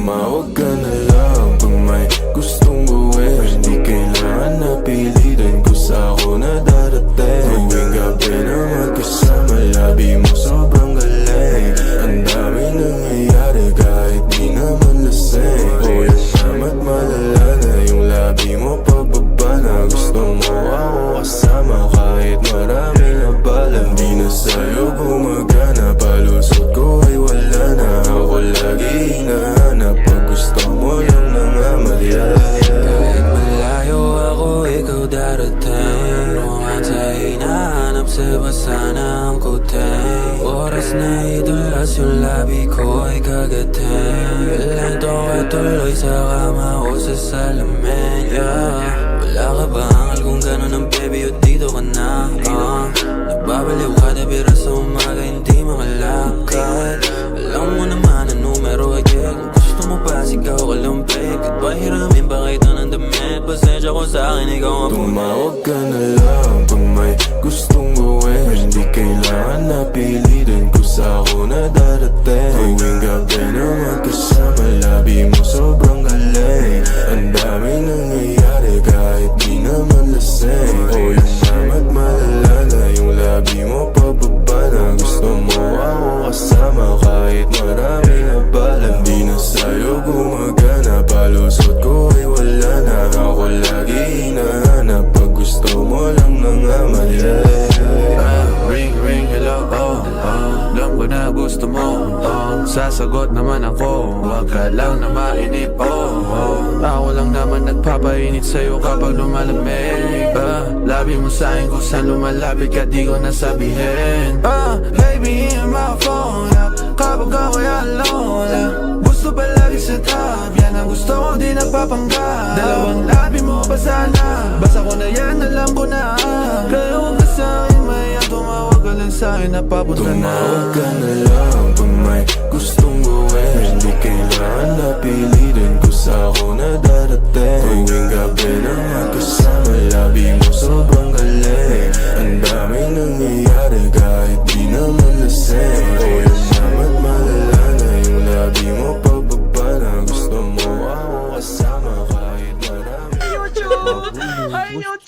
Tumawag ka na lang pag may gustong gawin. Hindi kailangan na pilitin kung sa ako na darating. Tuwing gabi na magkasama, labi mo sobrang galing. Ang dami nangyayari kahit di naman lasing. O yung ama't malala na yung labi mo pababa na. Gusto mo ako kasama kahit maraming abala. Di na sa'yo gumagana, palusot ko ay wala na. Ako lagi hinahanap pag gusto mo lang nangamalya. Kahit malayo ako, ikaw darating. Mukhang sa hinahanap sa basa ng kuting. Oras na idulas yung labi ko ay kagating. Lento ka tuloy sa kama o sa salamin, yeah. Wala ka ba angal kung gano'n ang baby o dito ka na, nagbabaliw kada bira sa umaga, hindi makalakad. Alam mo naman ang numero, yeah. Kung gusto mo pa, sigaw ka lumpik. At pahiramin ba kita ng damit? Pasensya ko sa akin, ikaw ang Tumawag ka na lang pag may gustong gawin. Hindi kailangan na pilitin kung sa ako na darating. Tuwing gabi na magkasama, labi mo sobrang galing. Ang dami nangyayari kahit di naman lasing. O yung ama't malala na yung labi mo pababa na. Gusto mo ako kasama kahit maraming abala. Di na sa'yo gumagana, palusot ko ay wala na. Ako lagi hinahanap pag gusto mo lang nangamalya. Ring, ring, hello, alam ko na gusto mo, sasagot naman ako. Huwag ka lang na mainip, ako lang naman nagpapainit sa'yo kapag lumalamig. Labi mo sa'kin kung saan lumalapit ka, di ko nasabihin. Baby, in my phone, kapag ako'y alone, gusto palagi sa top, yan ang gusto ko, di nagpapanggap. Dalawang labi mo pa sana, basta ko na yan, alam ko na. Kaya huwag ka sa'kin, maya tumawag ka lang sa'kin, napapunta na. Tumawag ka na lang pag may gustong gawin. Hindi kailangan na pilitin kung sa ako na darating. Tuwing gabi na magkasama, labi mo sobrang galing.